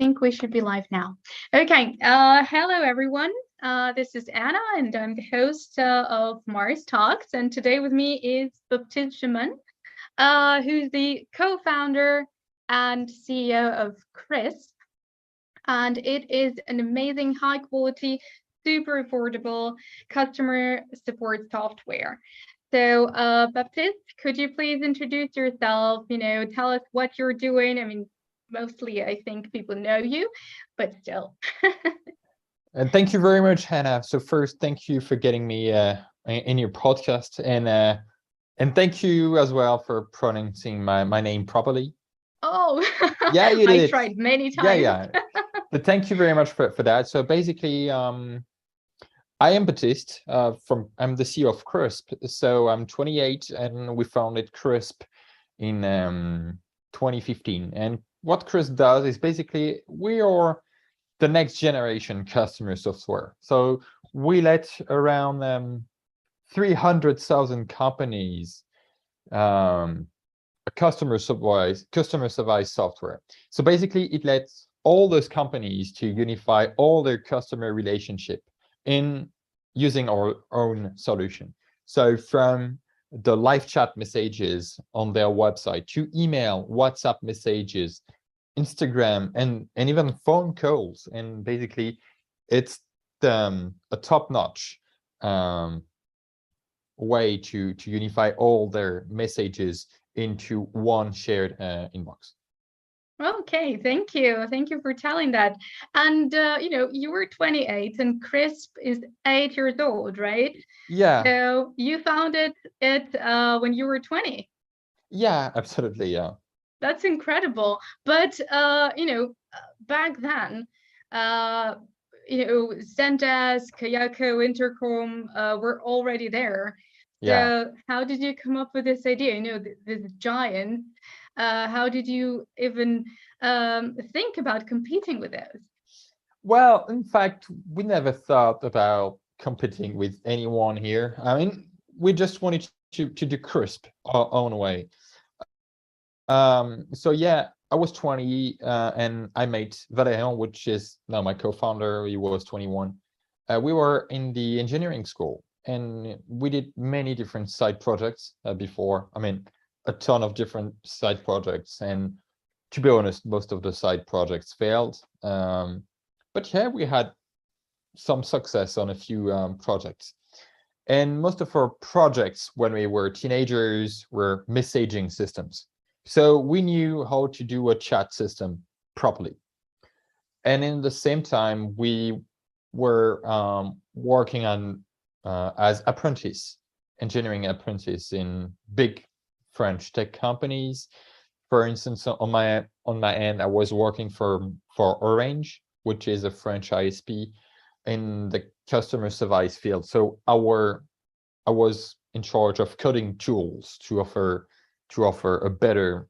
think we should be live now. Okay. Hello, everyone. This is Anna, and I'm the host of Mars Talks. And today with me is Baptiste Jamin, who's the co-founder and CEO of Crisp. And it is an amazing, high quality, super affordable customer support software. So, Baptiste, could you please introduce yourself? Tell us what you're doing. I mean, mostly I think people know you, but still. And thank you very much, Hannah. So first, thank you for getting me in your podcast, and thank you as well for pronouncing my name properly. Oh, yeah, you did. I tried many times. Yeah. But thank you very much for that. So basically, I am Baptiste. I'm the CEO of Crisp. So I'm 28, and we founded Crisp in 2015. And what Crisp does is basically we are the next generation customer software. So we let around 300,000 companies customer service software. So basically it lets all those companies to unify all their customer relationship in using our own solution. So from the live chat messages on their website to email, WhatsApp messages, Instagram, and even phone calls. And basically it's a top-notch way to unify all their messages into one shared inbox. Okay, thank you. Thank you for telling that. And you were 28 and Crisp is 8 years old, right? Yeah. So you founded it when you were 20. Yeah, absolutely. Yeah. That's incredible. But back then, Zendesk, Kayako, Intercom were already there. Yeah. So how did you come up with this idea? This giant. How did you even think about competing with those? Well, in fact, we never thought about competing with anyone here. I mean, we just wanted to do Crisp our own way. So yeah, I was 20 and I met Valerian, which is now my co-founder. He was 21. We were in the engineering school and we did many different side projects before. I mean, a ton of different side projects. And to be honest, most of the side projects failed. But yeah, we had some success on a few projects. And most of our projects when we were teenagers were messaging systems. So we knew how to do a chat system properly. And in the same time, we were working on as engineering apprentice in big French tech companies. For instance, on my end, I was working for Orange, which is a French ISP in the customer service field. So I was in charge of coding tools to offer better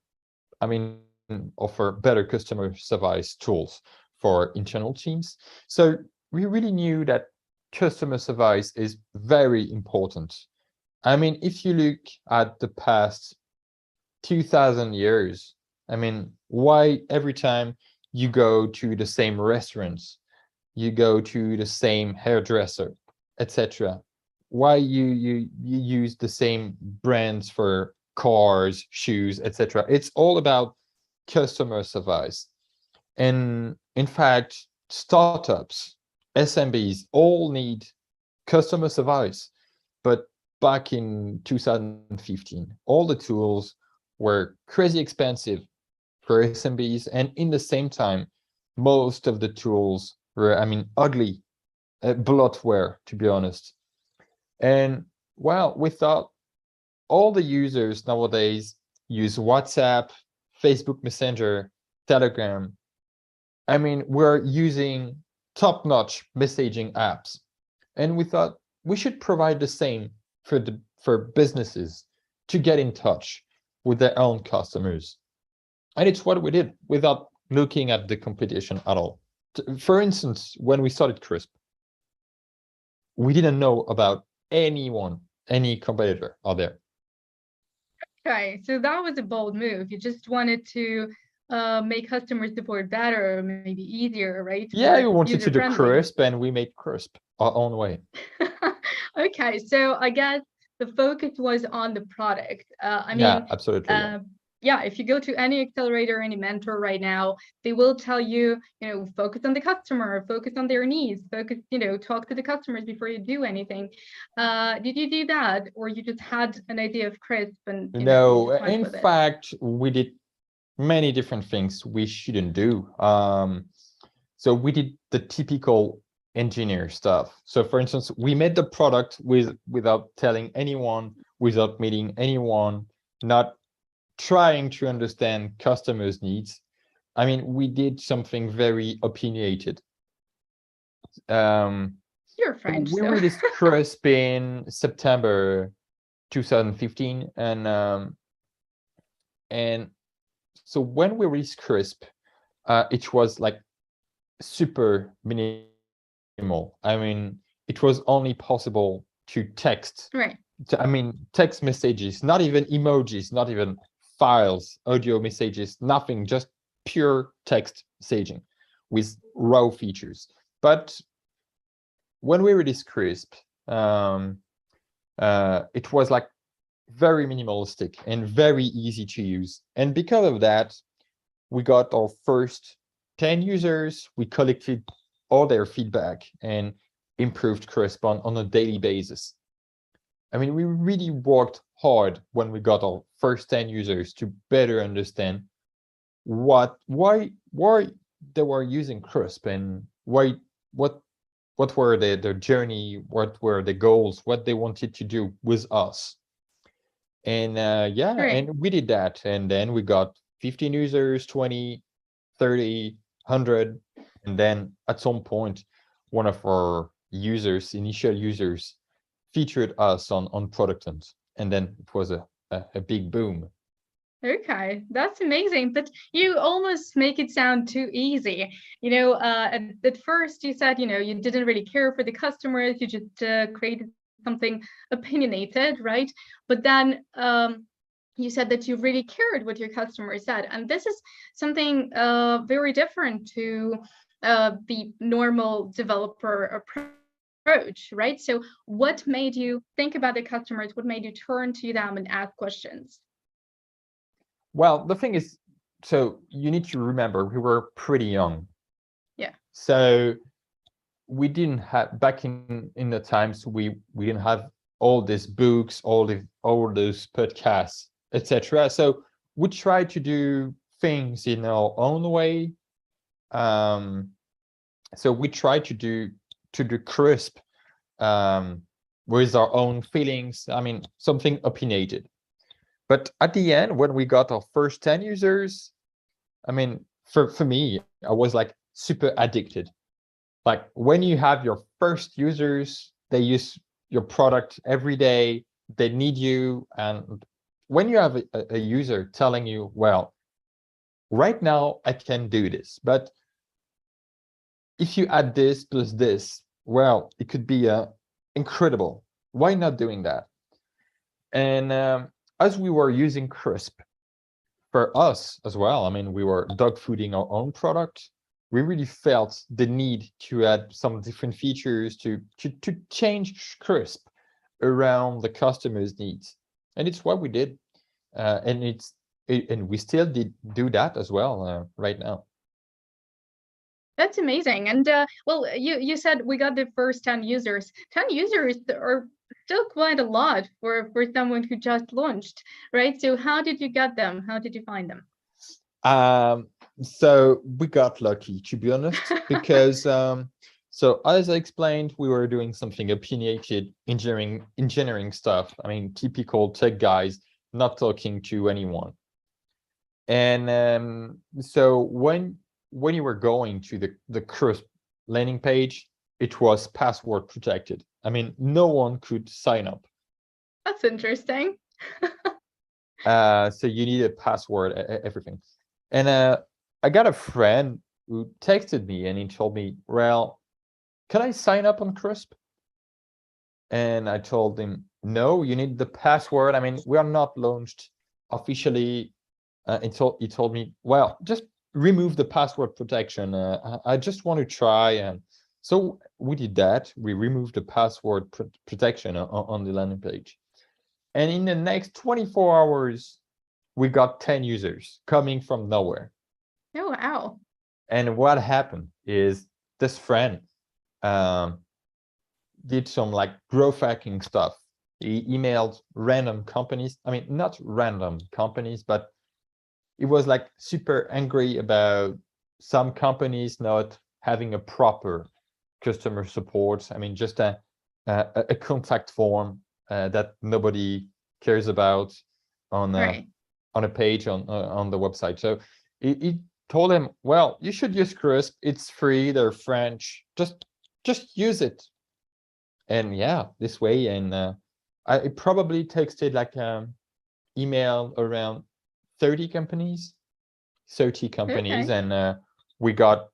customer service tools for internal teams. So we really knew that customer service is very important. I mean, if you look at the past 2000 years, I mean, why every time you go to the same restaurants, you go to the same hairdresser, etc., why you use the same brands for cars, shoes, etc. It's all about customer service. And in fact, startups, SMBs all need customer service. But back in 2015, all the tools were crazy expensive for SMBs. And in the same time, most of the tools were, ugly, bloatware, to be honest. And well, we thought all the users nowadays use WhatsApp, Facebook Messenger, Telegram. I mean, we're using top-notch messaging apps. And we thought we should provide the same for businesses to get in touch with their own customers. And it's what we did without looking at the competition at all. For instance, when we started Crisp, we didn't know about any competitor out there. Okay, so that was a bold move. You just wanted to make customer support better, or maybe easier, right? Yeah, More we wanted to do user-friendly. crisp, and we made crisp our own way. Okay, so I guess the focus was on the product. I Yeah, mean, absolutely. Yeah. yeah, if you go to any accelerator, any mentor right now, they will tell you, focus on the customer, focus on their needs, focus, talk to the customers before you do anything. Did you do that, or you just had an idea of crisp and you No, just went in with it? fact, we did many different things we shouldn't do. So we did the typical engineer stuff. So for instance, we made the product without telling anyone, without meeting anyone, not trying to understand customers' needs. I mean, we did something very opinionated. You're French, We so. released Crisp in September 2015, and so when we released Crisp, it was like super minimal. I mean, it was only possible to text. Right. I mean, text messages, not even emojis, not even files, audio messages, nothing, just pure text messaging with raw features. But when we released Crisp, it was like very minimalistic and very easy to use. And because of that, we got our first 10 users. We collected all their feedback and improved Crisp on a daily basis. I mean, we really worked hard when we got our first 10 users to better understand why they were using Crisp, and what were their journey, what were the goals, what they wanted to do with us. And yeah, Right. and we did that. And then we got 15 users, 20, 30, 100. And then at some point, one of our users, initial users, featured us on Product Hunt. And then it was a big boom. Okay, that's amazing. But you almost make it sound too easy. At first you said, you didn't really care for the customers. You just created something opinionated, right? But then you said that you really cared what your customers said. And this is something very different to the normal developer approach, right? So what made you think about the customers? What made you turn to them and ask questions? Well, the thing is, so you need to remember we were pretty young. Yeah. So we didn't have, back in the times, we didn't have all these books, all those podcasts, etc. So we tried to do things in our own way. So we tried to do Crisp with our own feelings. I mean, something opinionated. But at the end, when we got our first 10 users, I mean, for me, I was like super addicted. Like when you have your first users, they use your product every day, they need you. And when you have a user telling you, well, right now I can do this, but if you add this plus this, well, it could be incredible. Why not doing that? And as we were using Crisp for us as well, I mean, we were dog fooding our own product. We really felt the need to add some different features to change Crisp around the customer's needs, and it's what we did, and and we still do that as well right now. That's amazing. And well, you said we got the first 10 users. 10 users are still quite a lot for someone who just launched, right? So how did you get them? How did you find them? So we got lucky, to be honest, because so as I explained, we were doing something opinionated engineering stuff. I mean, typical tech guys not talking to anyone. And so when you were going to the Crisp landing page, it was password protected. I mean, no one could sign up. That's interesting. So you need a password, everything. And I got a friend who texted me and he told me, well, can I sign up on Crisp? And I told him, no, you need the password. I mean, we are not launched officially. he told me, well, just remove the password protection. I just want to try. And so we did that. We removed the password protection on the landing page. And in the next 24 hours, we got 10 users coming from nowhere. Oh, wow. And what happened is this friend did some like growth hacking stuff. He emailed random companies. I mean, not random companies, but he was like super angry about some companies not having a proper customer support. I mean, just a contact form that nobody cares about on a page on the website. So he told him, well, you should use Crisp. It's free. They're French. Just use it. And yeah, this way. And I probably texted like email around 30 companies, and we got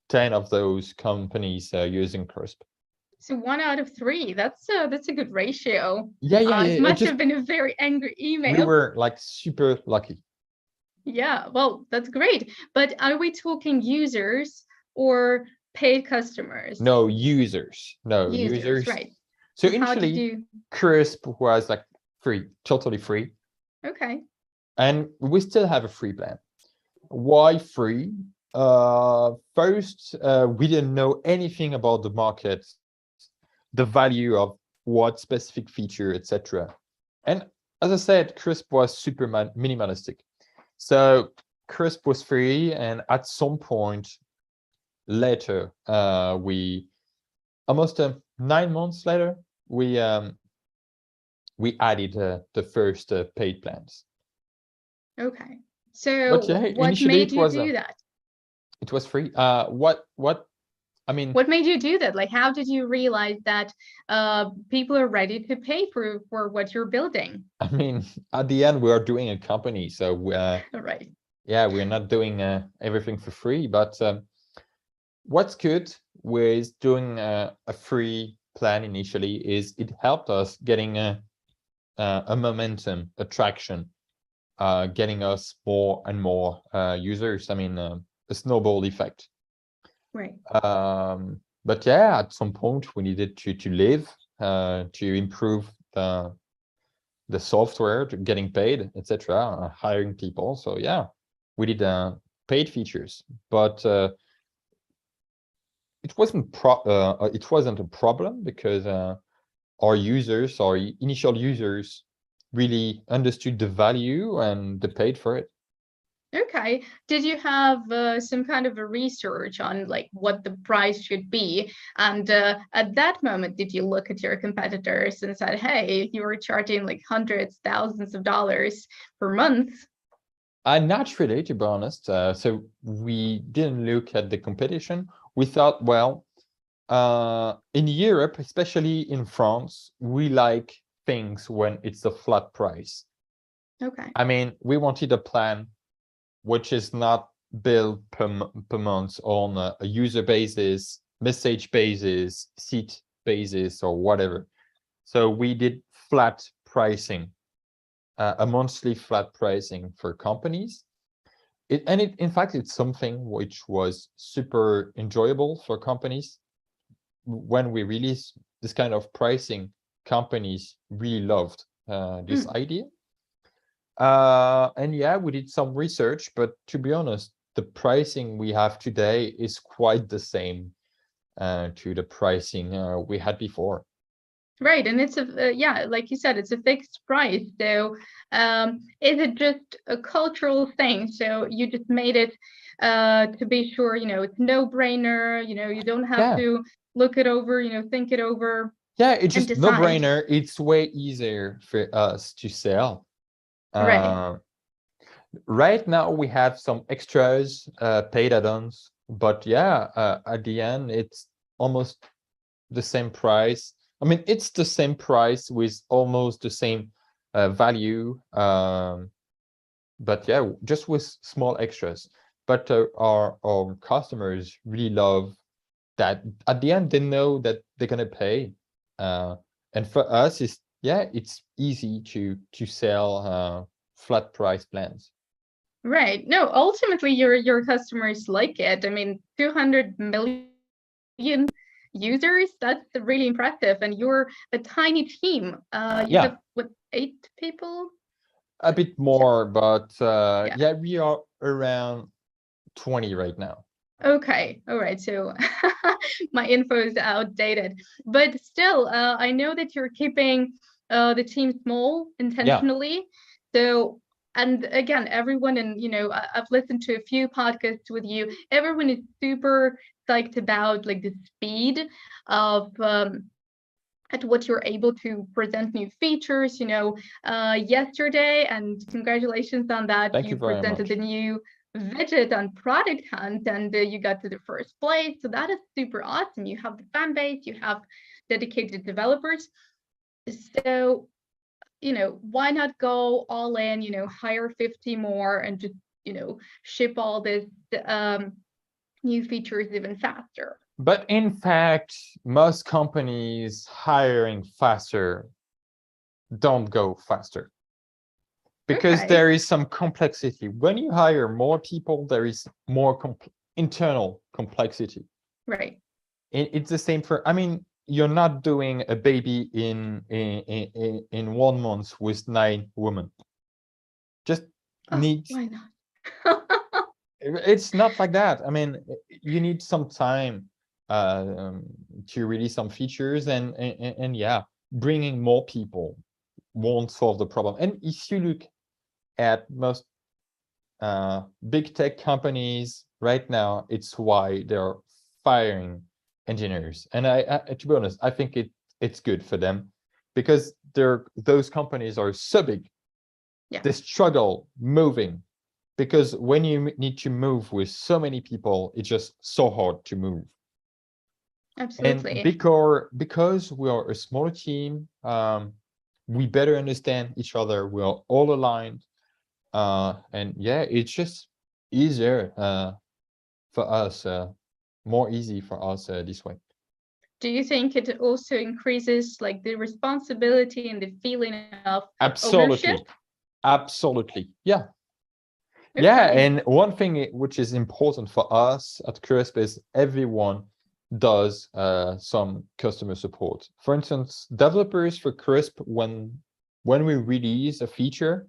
10 of those companies using Crisp. So 1 out of 3, that's a good ratio. Yeah. It must have been a very angry email. We were like super lucky. Yeah, well, that's great. But are we talking users or paid customers? No, users. No, users. Right. So initially, Crisp was like free, totally free. Okay. And we still have a free plan. Why free? First, we didn't know anything about the market, the value of what specific feature, etc. And as I said, Crisp was super minimalistic. So Crisp was free, and at some point later, we almost 9 months later, we added the first paid plans. Okay. So what made you do that? It was free. What what made you do that? Like, how did you realize that people are ready to pay for what you're building? I mean, at the end, we are doing a company, so right. Yeah, we're not doing everything for free. But what's good with doing a free plan initially is it helped us getting a momentum, attraction, getting us more and more users. I mean, a snowball effect. Right. But yeah, at some point we needed to live, to improve the software, to getting paid, etc., hiring people. So yeah, we did paid features, but it wasn't a problem because our users, our initial users, really understood the value and they paid for it. Okay. Did you have some kind of a research on like what the price should be? And at that moment, did you look at your competitors and said, hey, you were charging like hundreds, thousands of dollars per month? Not really, to be honest. So we didn't look at the competition. We thought, well, in Europe, especially in France, we like things when it's a flat price. Okay. I mean, we wanted a plan which is not billed per month on a user basis, message basis, seat basis, or whatever. So we did flat pricing, a monthly flat pricing for companies. In fact, it's something which was super enjoyable for companies. When we released this kind of pricing, companies really loved this idea. And yeah, we did some research, but to be honest, the pricing we have today is quite the same to the pricing we had before. Right, and it's yeah, like you said, it's a fixed price. So is it just a cultural thing? So you just made it to be sure, it's no-brainer, you don't have to look it over, think it over. Yeah, it's just no-brainer. It's way easier for us to sell. Right. Right now we have some extras, paid add-ons, but yeah, at the end it's almost the same price. I mean, it's the same price with almost the same value, but yeah, just with small extras. But our customers really love that. At the end, they know that they're gonna pay, and for us, it's easy to sell flat price plans. Right. No, ultimately your customers like it. I mean, 200 million users, that's really impressive. And you're a tiny team. You Yeah, have what, 8 people? a bit Yeah. more, but Yeah. yeah, we are around 20 right now. Okay. All right. So my info is outdated, but still, I know that you're keeping the team small Yeah, intentionally. So, and again, everyone, and I've listened to a few podcasts with you. Everyone is super psyched about like the speed of at what you're able to present new features. Yesterday, and congratulations on that, thank you you very presented the much. new widget on Product Hunt, and you got to the first place. So that is super awesome. You have the fan base, you have dedicated developers. So, why not go all in, hire 50 more and just, ship all this new features even faster? But in fact, most companies hiring faster don't go faster because Okay, there is some complexity. When you hire more people, there is more internal complexity. right. It's the same for, I mean, you're not doing a baby in 1 month with 9 women. Just Oh, need, why not? it's not like that. I mean, you need some time to release some features, and yeah, bringing more people won't solve the problem. And if you look at most big tech companies right now, it's why they're firing engineers. And to be honest, I think it's good for them because those companies are so big. Yeah, They struggle moving because when you need to move with so many people, it's just so hard to move. And absolutely. because we are a smaller team, we better understand each other. We are all aligned. And yeah, it's just easier for us, more easy for us this way. Do you think it also increases like the responsibility and the feeling of ownership? Absolutely. Absolutely. Yeah. Yeah. Okay. And one thing which is important for us at Crisp is everyone does some customer support. For instance, developers for Crisp, when we release a feature,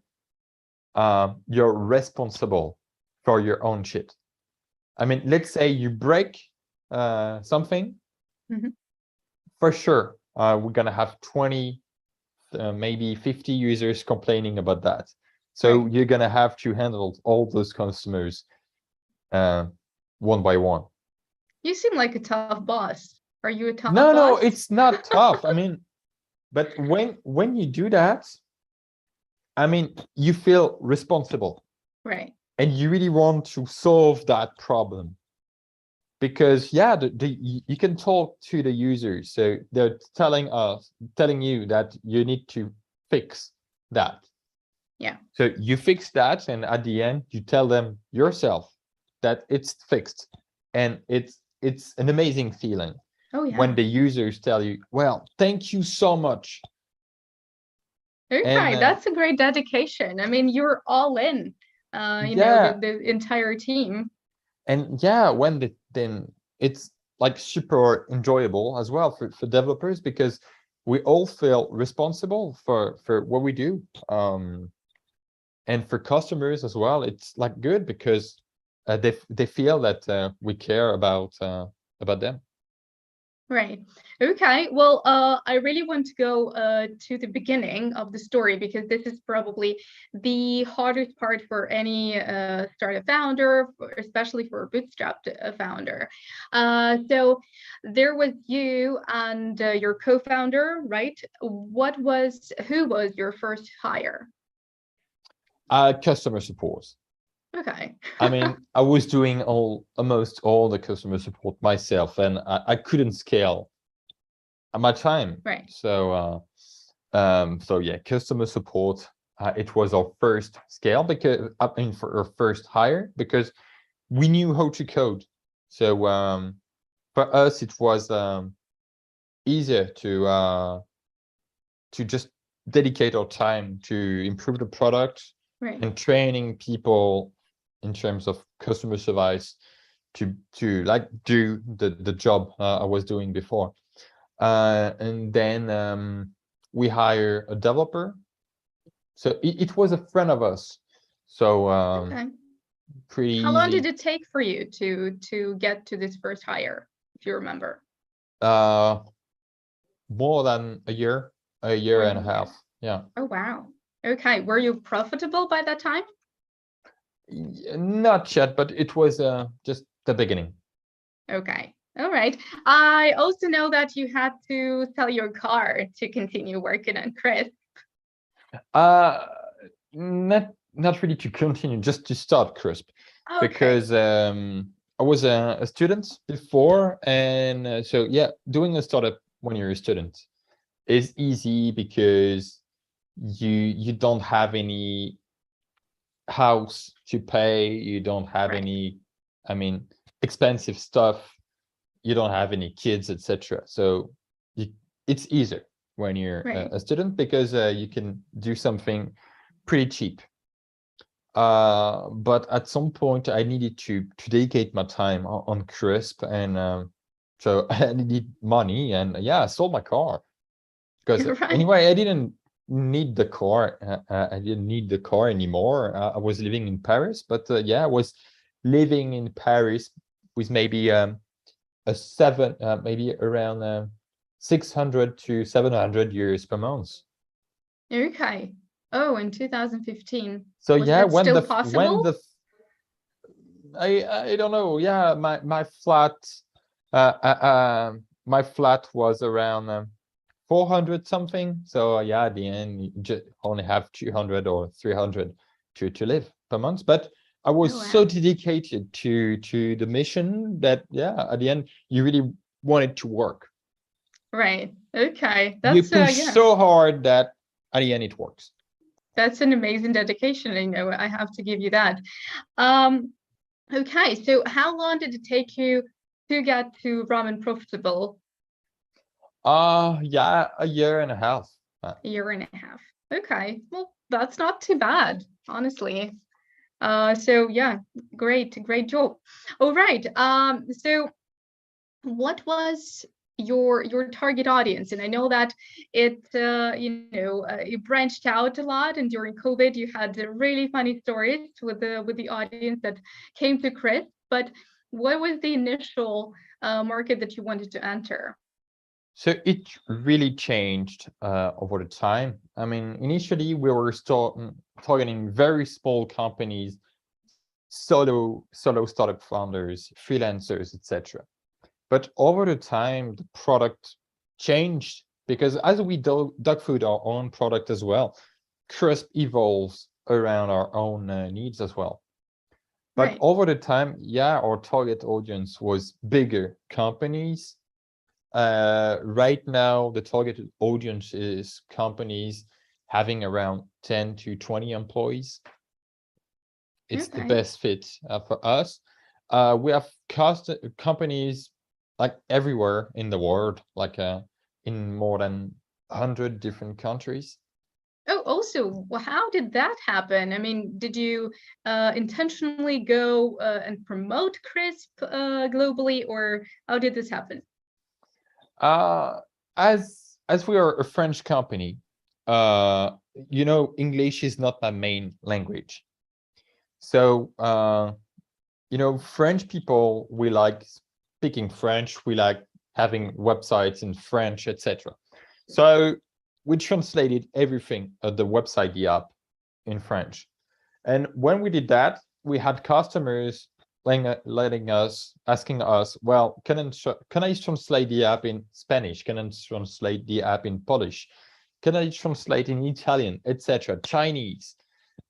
you're responsible for your own shit. I mean, let's say you break something, for sure, we're gonna have 20, maybe 50 users complaining about that. So Right. you're gonna have to handle all those customers one by one. You seem like a tough boss. Are you a tough No, boss? it's not tough. I mean, but when you do that, I mean, you feel responsible Right. and you really want to solve that problem. Because yeah, you can talk to the users, so they're telling you that you need to fix that. Yeah. So you fix that, and at the end you tell them yourself that it's fixed, and it's an amazing feeling Oh, when yeah. the users tell you, well, thank you so much. And Okay. That's a great dedication. I mean, you're all in, yeah, the entire team. and yeah, then it's like super enjoyable as well for developers because we all feel responsible for what we do, and for customers as well. It's like good because they feel that we care about them. Right. Okay. Well, I really want to go to the beginning of the story because this is probably the hardest part for any startup founder, especially for a bootstrapped founder. So there was you and your co-founder, right? Who was your first hire? Customer support. Okay. I mean, I was doing almost all the customer support myself, and I couldn't scale my time. Right. So yeah, customer support. It was our first scale because I mean for our first hire because we knew how to code. So for us, it was easier to just dedicate our time to improve the product Right. and training people in terms of customer service to like do the job I was doing before. And then we hire a developer. So it was a friend of us. So Okay. pretty How long easy. did it take for you to get to this first hire, if you remember? More than a year More and than a a year. half. Yeah. Oh, wow. Okay. Were you profitable by that time? Not yet, but it was just the beginning. Okay. All right. I also know that you had to sell your car to continue working on Crisp. Not really to continue, just to start Crisp, Okay. because I was a student before, and so yeah, doing a startup when you're a student is easy because you don't have any house to pay, you don't have Right. any, I mean, expensive stuff, you don't have any kids, etc. So it's easier when you're Right. a student because you can do something pretty cheap. But at some point I needed to dedicate my time on Crisp, and so I needed money, and yeah, I sold my car because Right. anyway, I didn't need the car. I didn't need the car anymore. I was living in Paris, but yeah, I was living in Paris with maybe maybe around 600 to 700 euros per month. Okay. Oh, in 2015. So Was yeah, that still possible? I don't know. Yeah, my flat my flat was around 400 something. So yeah, at the end you just only have 200 or 300 to live per month. But I was Oh, so wow. dedicated to the mission that yeah, at the end you really wanted to work. Right. Okay. You That's push yeah. so hard that at the end it works. That's an amazing dedication. You know, I have to give you that. Um, okay. So how long did it take you to get to ramen profitable? Yeah, a year and a half. A year and a half. Okay. Well, that's not too bad, honestly. So yeah, great job. All right. So what was your target audience? And I know that it branched out a lot, and during COVID you had really funny stories with the audience that came to Chris. But what was the initial market that you wanted to enter? So it really changed over the time. I mean, initially we were targeting very small companies, solo startup founders, freelancers, etc. But over the time, the product changed because as we dog food our own product as well, Crisp evolves around our own needs as well. But Right. over the time, yeah, our target audience was bigger companies. Right now, the targeted audience is companies having around 10 to 20 employees. It's the Okay. best fit for us. We have companies like everywhere in the world, like in more than 100 different countries. Oh, also, how did that happen? I mean, did you intentionally go and promote Crisp globally, or how did this happen? Uh, as we are a French company, English is not my main language. So, French people, we like speaking French, we like having websites in French, etc. So we translated everything, the website, the app, in French. And when we did that, we had customers asking us, well, can I translate the app in Spanish? Can I translate the app in Polish? Can I translate in Italian, etc., Chinese?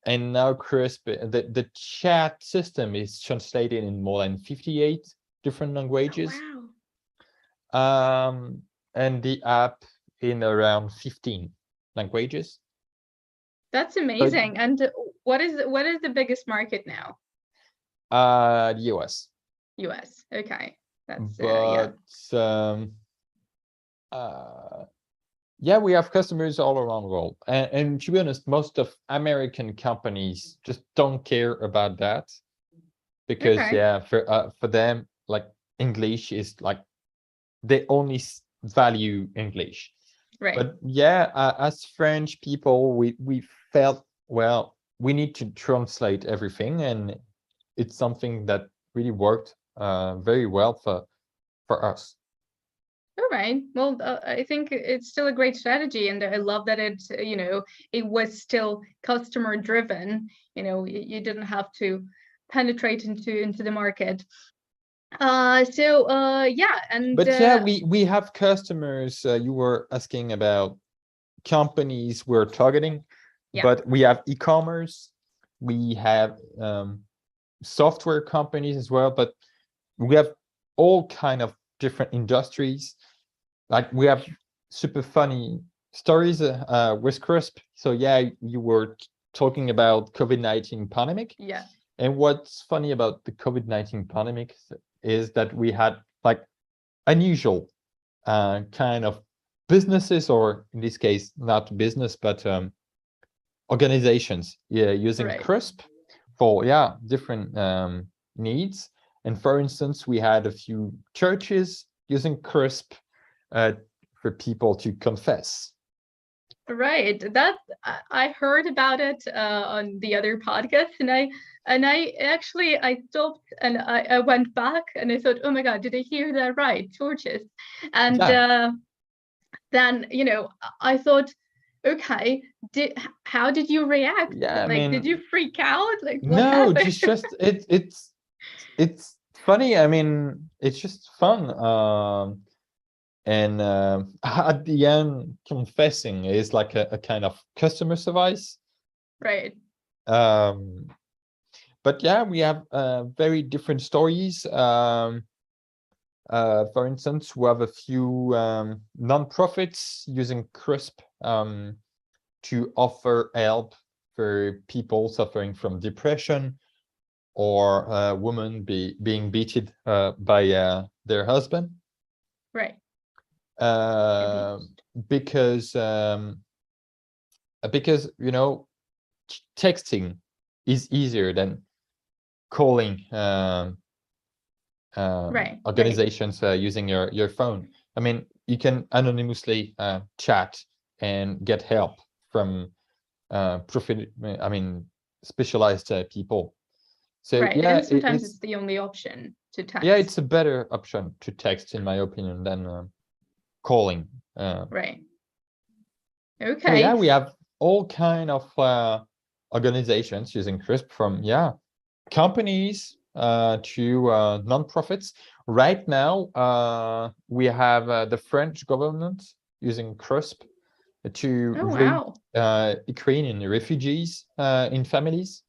And now Crisp, the chat system is translated in more than 58 different languages. Oh, wow. And the app in around 15 languages. That's So, amazing. And what is the biggest market now? the US. US. Okay. That's yeah. But uh, yeah, we have customers all around the world. And to be honest, most of American companies just don't care about that. because Okay. for them, like English is like they only value English. Right. But yeah, as French people, we felt, well, we need to translate everything, and it's something that really worked very well for us. All right. Well, I think it's still a great strategy, and I love that it was still customer driven. You didn't have to penetrate into the market. Yeah, and But yeah, we have customers. You were asking about companies we're targeting, yeah, but we have e-commerce, we have software companies as well, but we have all kind of different industries. Like we have super funny stories with Crisp. So yeah, you were talking about COVID-19 pandemic. yeah, And what's funny about the COVID-19 pandemic is that we had like unusual kind of businesses, or in this case, not business, but organizations, using right. Crisp for different needs. And for instance, we had a few churches using Crisp for people to confess. Right. That I heard about it on the other podcast, and I actually I stopped and I went back and I thought, oh my God, did I hear that right? Torches. And Yeah, then I thought, okay, how did you react? yeah. I Like, did mean, you freak out? Like, what no, happened? just it's funny. I mean, it's just fun. And at the end, confessing is like a kind of customer service. Right. Um, but yeah, we have very different stories. For instance, we have a few non-profits using Crisp to offer help for people suffering from depression, or women being beaten by their husband. Right. Uh, Abused. because texting is easier than calling Right. Right. organizations using your phone. I mean, you can anonymously chat and get help from specialized people. So Right. yeah, And sometimes it's the only option to it's text. a better option to text, in my opinion, than calling. Right. So yeah, Okay. we have all kind of organizations using Crisp, from companies to non-profits. Right now, we have the French government using Crisp to Oh, reach wow. Ukrainian refugees in families,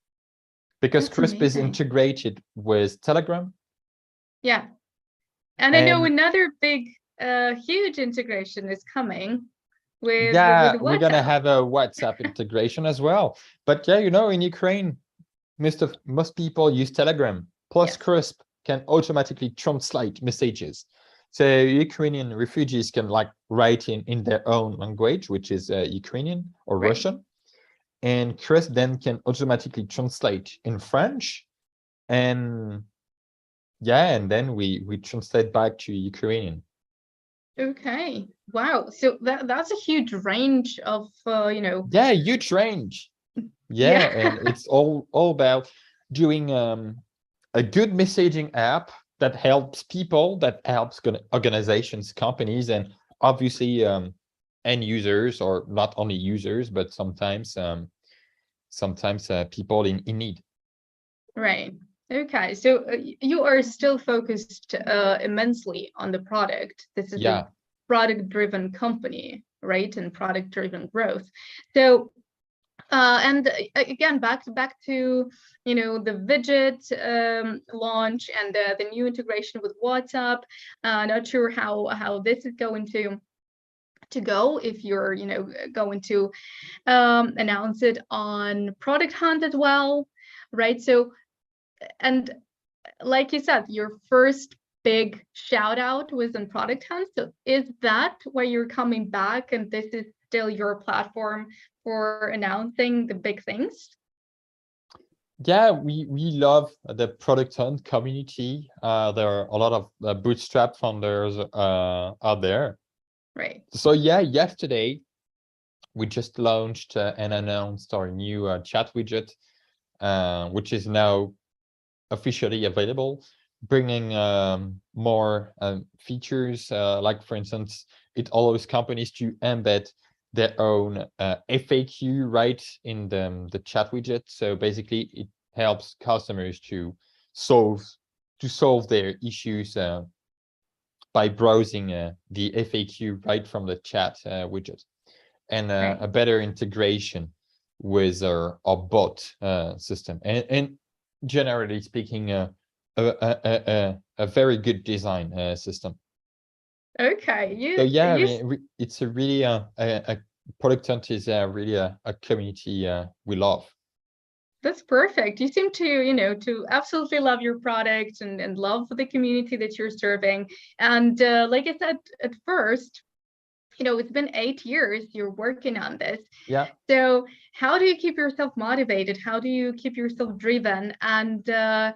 because That's Crisp is amazing. integrated with Telegram. Yeah. And I know And another big, huge integration is coming with yeah, we're gonna WhatsApp. have a WhatsApp integration as well. But yeah, in Ukraine, most people use Telegram. Plus, Yes. Crisp can automatically translate messages. So Ukrainian refugees can write in their own language, which is Ukrainian or Right. Russian, and Crisp then can automatically translate in French, and and then we translate back to Ukrainian. Okay. Wow. So that's a huge range of, Yeah, huge range. Yeah, yeah. and it's all about doing a good messaging app that helps people, that helps organizations, companies, and obviously end users, or not only users, but sometimes people in need. Right. Okay. So you are still focused immensely on the product. This is a Yeah, product-driven company, right? And product-driven growth. So and again, back to the widget launch and the new integration with WhatsApp. Not sure how this is going to go, if you're going to announce it on Product Hunt as well, right? So, and like you said, your first big shout out was on Product Hunt. So is that why you're coming back, and this is still your platform for announcing the big things? Yeah, we love the product hunt community. There are a lot of bootstrap founders out there. Right. So yeah, yesterday we just launched and announced our new chat widget, which is now officially available, bringing more features. Like for instance, it allows companies to embed their own FAQ right in the chat widget. So basically, it helps customers to solve their issues by browsing the FAQ right from the chat widget, and Right. a better integration with our bot system, and generally speaking, a very good design system. Okay. So You yeah, I you mean, it's a really a product hunt is really a community we love. That's perfect. You seem to, to absolutely love your product and love the community that you're serving. And like I said at first, it's been 8 years you're working on this. Yeah. So how do you keep yourself motivated? How do you keep yourself driven? And I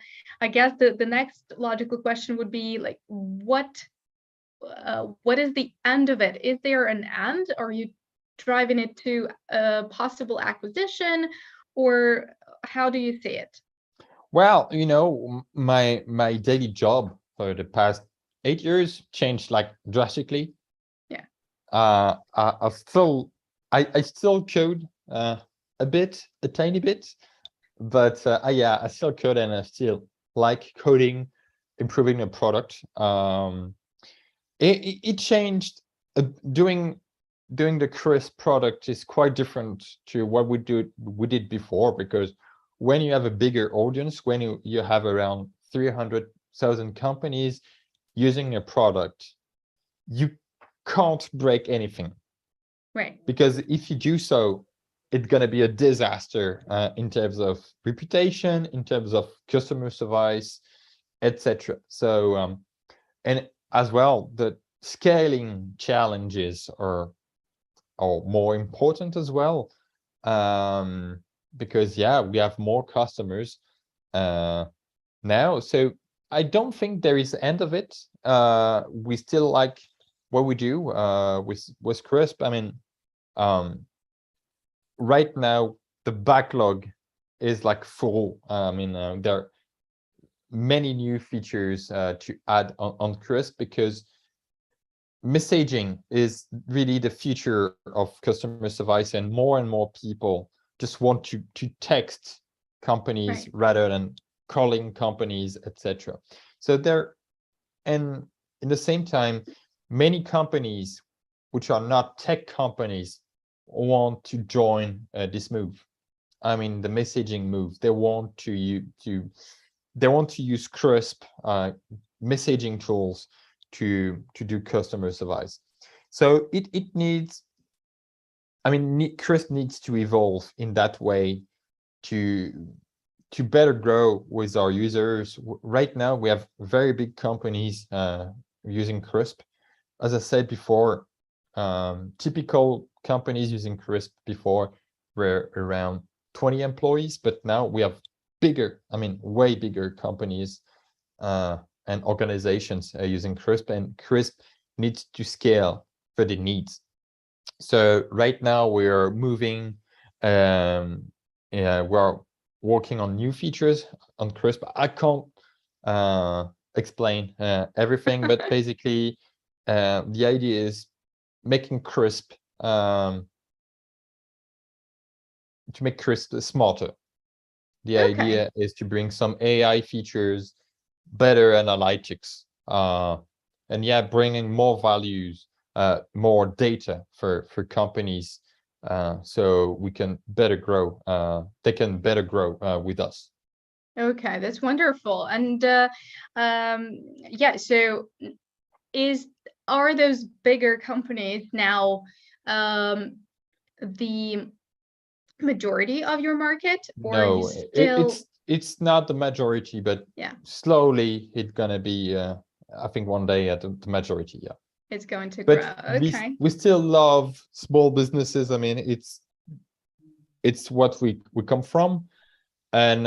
guess the next logical question would be like, what is the end of it? Is there an end? Are you driving it to a possible acquisition, or how do you see it? Well, my daily job for the past 8 years changed like drastically. Yeah. I still code a tiny bit, but yeah, I still code and I still like coding, improving the product. It changed. Doing the Crisp product is quite different to what we did before, because when you have a bigger audience, when you have around 300,000 companies using a product, you can't break anything. Right. Because if you do so, it's going to be a disaster in terms of reputation, in terms of customer service, etc. So and as well, the scaling challenges are more important as well, because yeah, we have more customers now. So I don't think there is the end of it. We still like what we do with Crisp. I mean, right now the backlog is like full. I mean, there are many new features to add on Crisp, because messaging is really the future of customer service, and more people just want to text companies Right. rather than calling companies, etc. So there, and in the same time, many companies which are not tech companies want to join this move. I mean, the messaging move. They want to use Crisp messaging tools to do customer service. So it needs, I mean, Crisp needs to evolve in that way to better grow with our users. Right now, we have very big companies using Crisp. As I said before, typical companies using Crisp before were around 20 employees, but now we have bigger, I mean, way bigger companies and organizations using Crisp, and Crisp needs to scale for the needs. So right now we're moving, we're working on new features on Crisp. I can't explain everything, but basically the idea is making Crisp to make Crisp smarter. The idea is to bring some AI features, better analytics, and yeah, bringing more values, more data for companies, so we can better grow. They can better grow with us. Okay, that's wonderful. And yeah, so are those bigger companies now the majority of your market, or are you No, still? it's not the majority, but Yeah, slowly it's gonna be. I think one day at the majority. Yeah. it's going to But grow. Okay. we still love small businesses. I mean, it's what we come from. And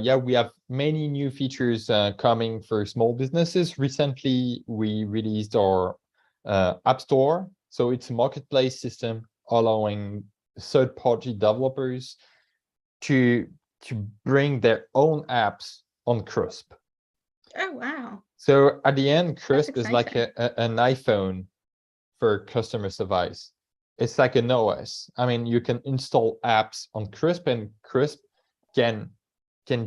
yeah, we have many new features coming for small businesses. Recently, we released our App Store. So it's a marketplace system allowing third-party developers to bring their own apps on Crisp. Oh, wow. So at the end, That's Crisp is like exciting. an iPhone for customer service. It's like an OS. I mean, you can install apps on Crisp, and Crisp can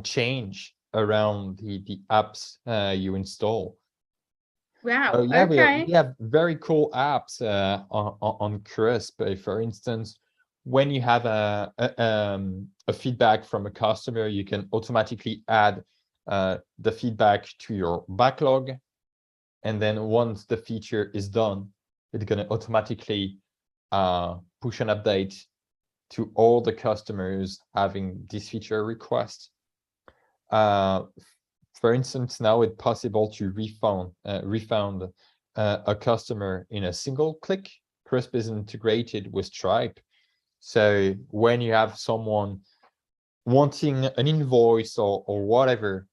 change around the apps you install. So Wow. yeah, Okay. we have very cool apps on Crisp. For instance, when you have a feedback from a customer, you can automatically add the feedback to your backlog. And then once the feature is done, it's going to automatically push an update to all the customers having this feature request. For instance, now it's possible to refund a customer in a single click. Crisp is integrated with Stripe. So when you have someone wanting an invoice or whatever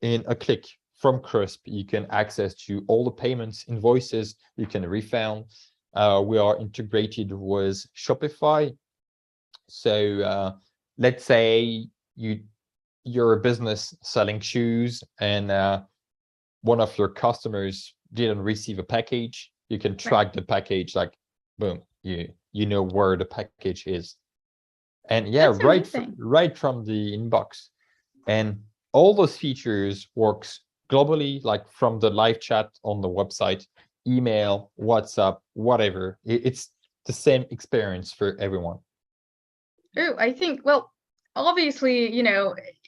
in a click from Crisp, you can access to all the payments, invoices, you can refund. We are integrated with Shopify. So let's say you're a business selling shoes and one of your customers didn't receive a package, you can Right. track the package, like boom, you know where the package is. And yeah, That's amazing. right from the inbox. And all those features works globally, like from the live chat on the website, email, WhatsApp, whatever. It's the same experience for everyone. Oh, I think, well, obviously,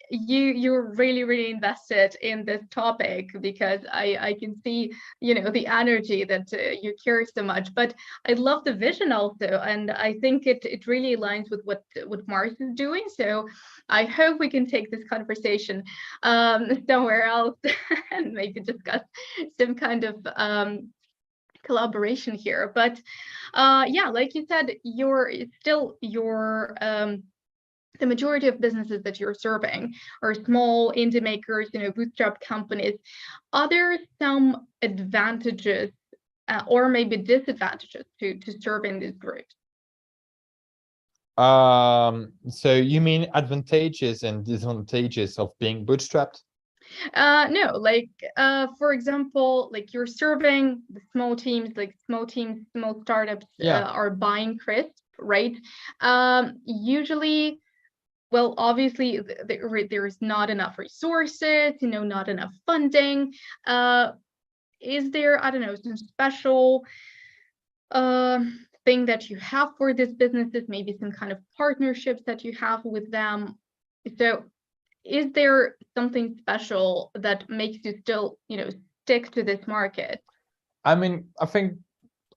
you're really invested in this topic, because I can see, the energy that you care so much. But I love the vision also, and I think it really aligns with what Mars is doing. So I hope we can take this conversation somewhere else and maybe discuss some kind of collaboration here. But yeah, like you said, the majority of businesses that you're serving are small indie makers, bootstrap companies. Are there some advantages or maybe disadvantages to serving these groups? So you mean advantages and disadvantages of being bootstrapped? No, like for example, like you're serving the small teams, small startups Yeah. are buying Crisp, right? Usually, well, obviously there's not enough resources, not enough funding. Is there, I don't know, some special thing that you have for these businesses, maybe some kind of partnerships that you have with them? So is there something special that makes you still, stick to this market? I mean, I think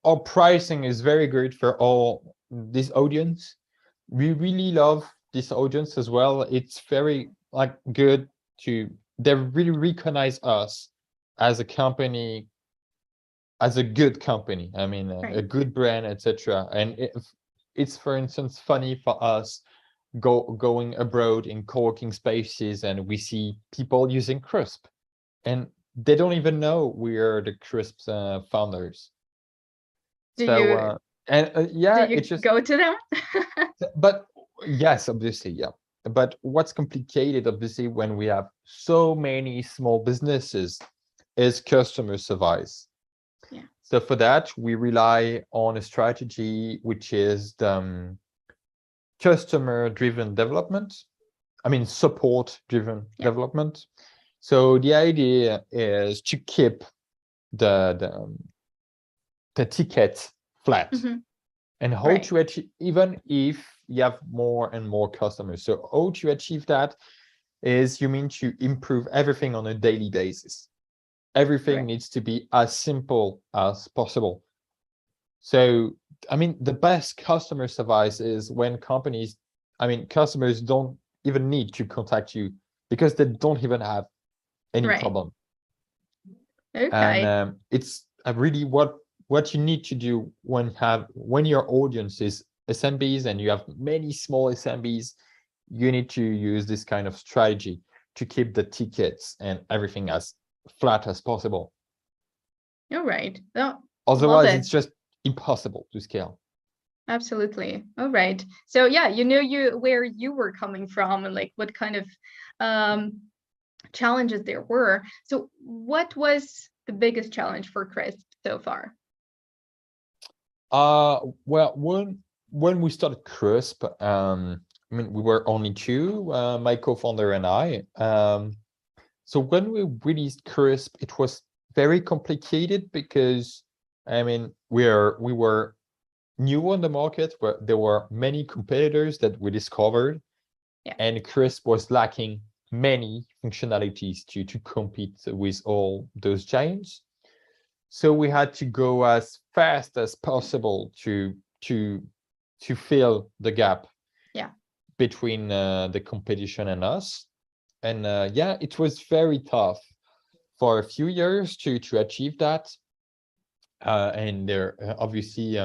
our pricing is very good for all this audience. We really love this audience as well. It's very like good to they really recognize us as a company, as a good company. I mean, a Right. good brand, etc. And it's for instance funny for us going abroad in co-working spaces, and we see people using Crisp, and they don't even know we are the Crisp's founders. Do So you and do yeah, you it's just go to them? but yes, obviously, yeah. But what's complicated, obviously, when we have so many small businesses is customer service. Yeah. So for that, we rely on a strategy which is the customer-driven development. I mean, support-driven Yeah. development. So the idea is to keep the ticket flat. Mm-hmm. And how Right. to achieve, even if you have more and more customers. So how to achieve that is you mean to improve everything on a daily basis. Everything Right. needs to be as simple as possible. So, I mean, the best customer service is when customers don't even need to contact you because they don't even have any Right. problem. And Okay. it's really what you need to do when your audience is SMBs and you have many small SMBs. you need to use this kind of strategy to keep the tickets and everything as flat as possible. You're right. Oh, love Otherwise, it. it's just impossible to scale. Absolutely. All right. So yeah, where you were coming from and like what kind of challenges there were. So what was the biggest challenge for Crisp so far? Well, when we started Crisp, I mean, we were only two, my co-founder and I. So when we released Crisp, it was very complicated because, I mean, we were new on the market, where there were many competitors that we discovered, Yeah. and Crisp was lacking many functionalities to compete with all those giants. So we had to go as fast as possible to fill the gap, Yeah, between the competition and us. And yeah, it was very tough for a few years to achieve that. And there are obviously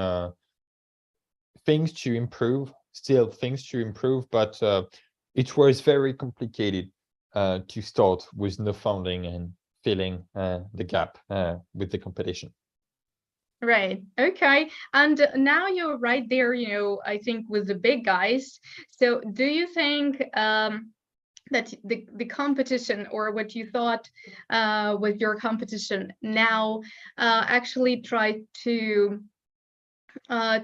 things to improve, still things to improve, but it was very complicated to start with no funding and filling the gap with the competition. right. Okay. And now you're right there, I think with the big guys. So do you think that the competition, or what you thought was your competition now, actually try to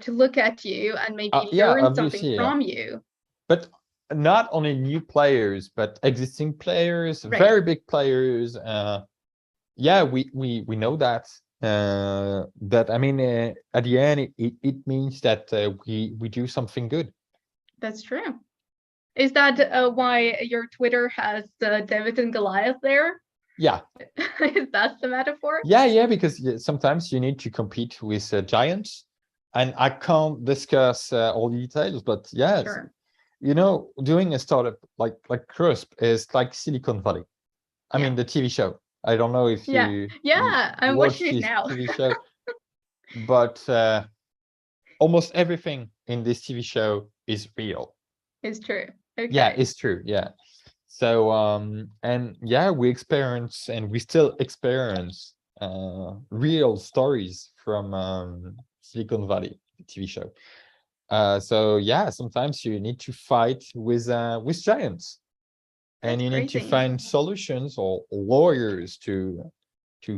look at you and maybe Yeah, learn something obviously, from you? but not only new players, but existing players, Right. very big players. Yeah, we know that. That, I mean, at the end, it means that we do something good. That's true. Is that why your Twitter has David and Goliath there? Yeah, Is that the metaphor? yeah, because sometimes you need to compete with giants, and I can't discuss all the details, but yes, Sure. doing a startup like Crisp is like Silicon Valley. I Yeah. mean, the TV show. I don't know if Yeah. you Yeah. I'm watch watching it this now. TV show, but almost everything in this TV show is real. It's true. Yeah, Okay. it's true. Yeah. So and yeah, we experience, and we still experience real stories from Silicon Valley, the TV show. So yeah, sometimes you need to fight with giants, and That's you need to crazy. find solutions or lawyers to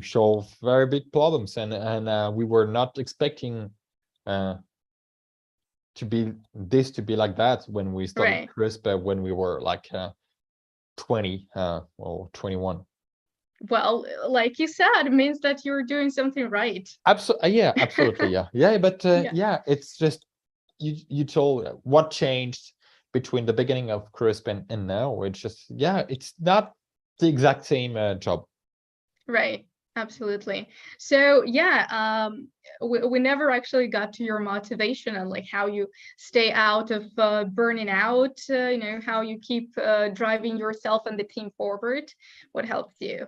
solve very big problems. And we were not expecting uh, to be like that when we started Right. CRISPR, when we were like 20 or 21. Well, like you said, it means that you're doing something right. Absolutely, yeah, absolutely, yeah. But Yeah. yeah, it's just you told what changed between the beginning of CRISPR and now. It's just, yeah, it's not the exact same job. Right. Absolutely. So yeah, we never actually got to your motivation and like how you stay out of burning out, how you keep driving yourself and the team forward. What helps you?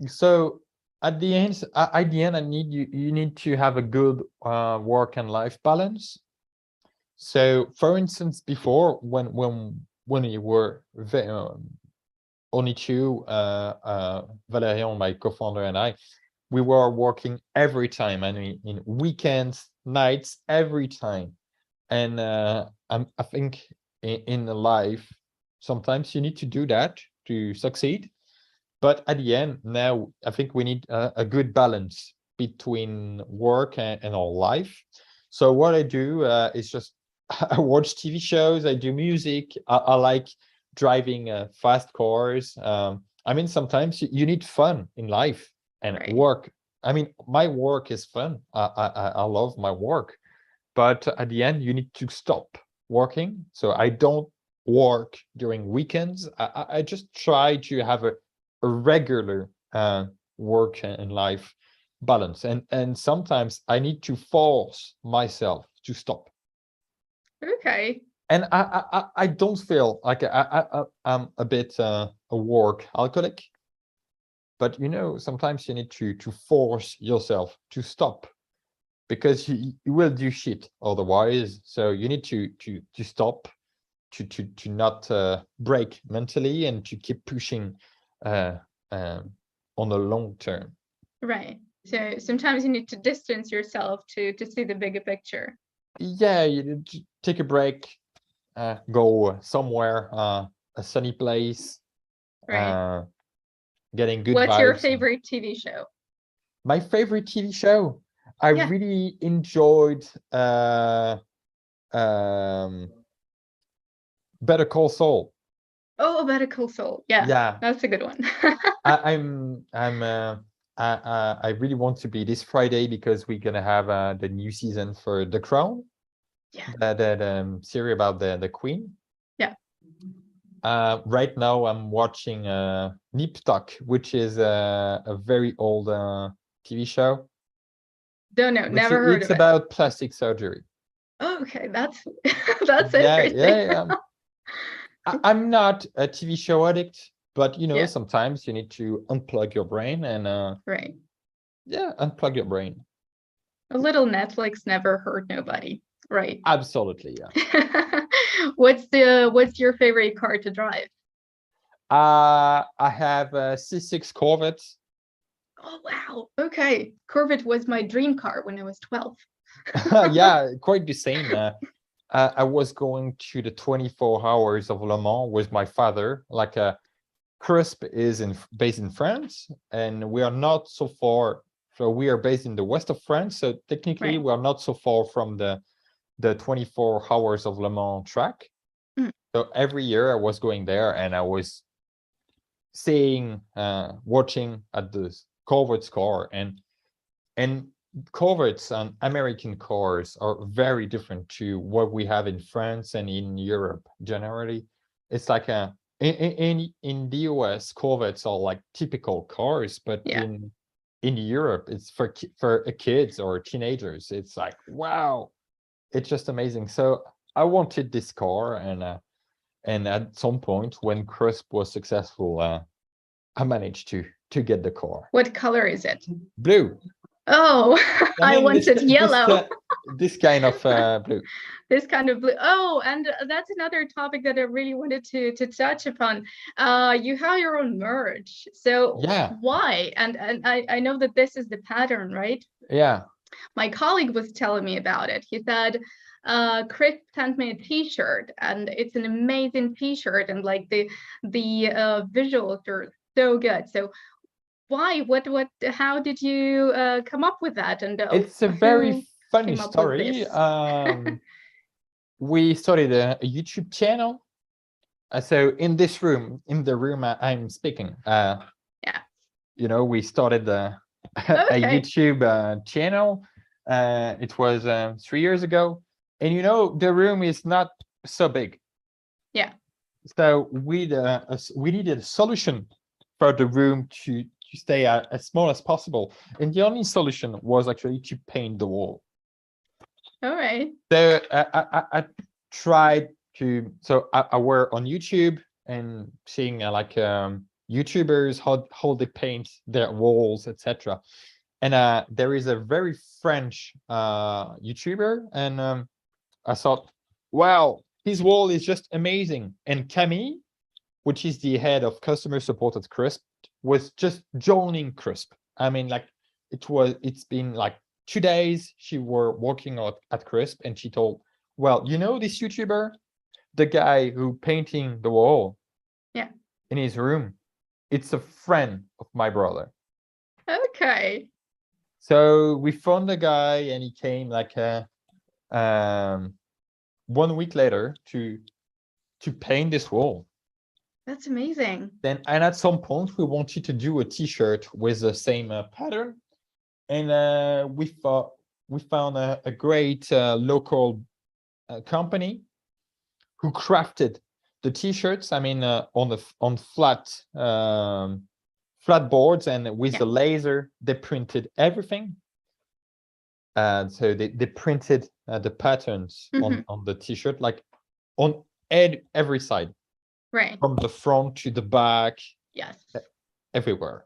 So at the end, I need you need to have a good work and life balance. So for instance, before, when you were only two, Valerian, my co-founder, and I, we were working every time. I mean, in weekends, nights, every time. And I think in life, sometimes you need to do that to succeed. But at the end, now I think we need a good balance between work and our life. So what I do is just I watch TV shows, I do music, I like driving fast cars. I mean, sometimes you need fun in life and Right. work. I mean, my work is fun. I love my work, but at the end, you need to stop working. So I don't work during weekends. I just try to have a regular work and life balance, and sometimes I need to force myself to stop. Okay. And I don't feel like I'm a bit a work alcoholic, but sometimes you need to force yourself to stop, because you will do shit otherwise. So you need to stop to not break mentally and to keep pushing on the long term. Right. So sometimes you need to distance yourself to see the bigger picture. Yeah, you take a break, go somewhere, a sunny place, Right. getting good What's your vibes. favorite TV show? My favorite TV show, I Yeah. really enjoyed Better Call Saul. Oh, Better Call Saul. Yeah, Yeah, that's a good one. I really want to be this Friday because we're gonna have the new season for The Crown. Yeah. That series about the Queen. Yeah. Right now I'm watching Nip Tuck, which is a very old TV show. Don't know. Never heard It's of it. about plastic surgery. Oh, okay, that's that's Yeah, interesting. I'm not a TV show addict, but Yeah. sometimes you need to unplug your brain and Right. yeah, unplug your brain. A little Netflix never hurt nobody. Right. Absolutely, yeah. What's your favorite car to drive? I have a C6 Corvette. Oh wow. Okay. Corvette was my dream car when I was 12. Yeah, quite the same. I was going to the 24 hours of Le Mans with my father. Like Crisp is based in France, and we are not so far. So we are based in the west of France. So technically, Right. we are not so far from the 24 hours of Le Mans track. Mm. So every year I was going there, and I was seeing, watching at the Corvette's car, and Corvettes and American cars are very different to what we have in France and in Europe generally. It's like in the US, Corvettes are like typical cars, but Yeah. in Europe, it's for kids or teenagers. It's like, wow, it's just amazing. So I wanted this car, and at some point when Crisp was successful, I managed to get the car. What color is it? Blue. Oh, I wanted yellow. This kind of blue. This kind of blue. Oh, and that's another topic that I really wanted to touch upon. You have your own merch. So Yeah. why? And I know that this is the pattern, right? Yeah. My colleague was telling me about it. He said, Chris sent me a t-shirt, and it's an amazing t-shirt, and like the visuals are so good. So why? How did you come up with that? And It's a very funny came up with story. this? We started a YouTube channel. So in this room, in the room I'm speaking, Yeah. We started a Okay. YouTube channel. It was 3 years ago, and the room is not so big. Yeah. So we needed a solution for the room to stay as small as possible, and the only solution was actually to paint the wall. All right. So I tried to. So I were on YouTube and seeing YouTubers how they paint their walls, etc. And there is a very French YouTuber, and I thought, wow, his wall is just amazing. And Camille, which is the head of customer support at Crisp, was just joining Crisp. I mean, like it's been like 2 days she were working at Crisp, and she told, well, this YouTuber, the guy who painting the wall, Yeah, in his room, it's a friend of my brother. Okay. So we found the guy, and he came like 1 week later to paint this wall. That's amazing. And at some point we wanted to do a t-shirt with the same pattern, and we found a great local company who crafted the t-shirts. I mean, on flat boards, and with the laser they printed everything. So they printed the patterns on the t-shirt, like on every side, right, from the front to the back. Yes. Everywhere.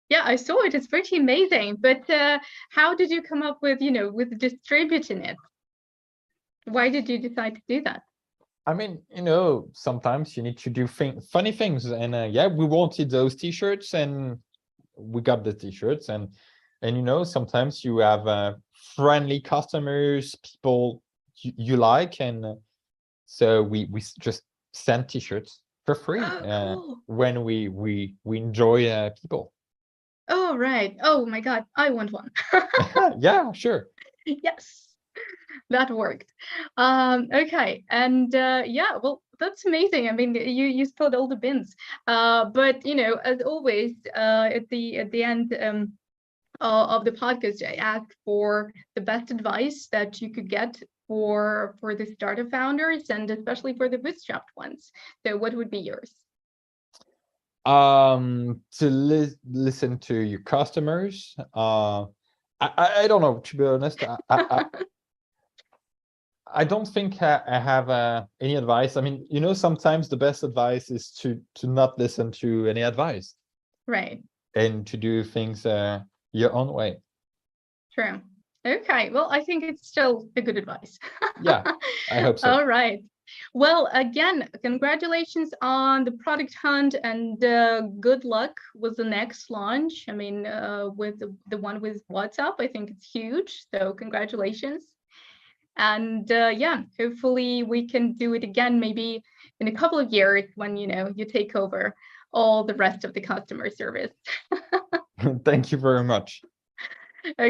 Yeah, I saw it. It's pretty amazing. But how did you come up with, with distributing it? Why did you decide to do that? I mean, sometimes you need to do funny things, and yeah, we wanted those t-shirts, and we got the t-shirts, and sometimes you have friendly customers, people you like, and so we just send t-shirts for free Oh, cool. when we enjoy people. Oh, right. Oh my God, I want one. Yeah, sure. Yes, that worked. Okay, and yeah, well, that's amazing. I mean, you spilled all the bins. But as always, at the end of the podcast, I asked for the best advice that you could get for the startup founders, and especially for the bootstrapped ones. So, what would be yours? To listen to your customers. I don't know, to be honest. I don't think I have any advice. I mean, sometimes the best advice is to not listen to any advice Right. and to do things your own way. True. Okay. Well, I think it's still a good advice. Yeah, I hope so. All right. Well, again, congratulations on the product hunt, and good luck with the next launch. I mean, with the one with WhatsApp, I think it's huge. So congratulations. And yeah, hopefully we can do it again, maybe in a couple of years when you take over all the rest of the customer service. Thank you very much. Okay.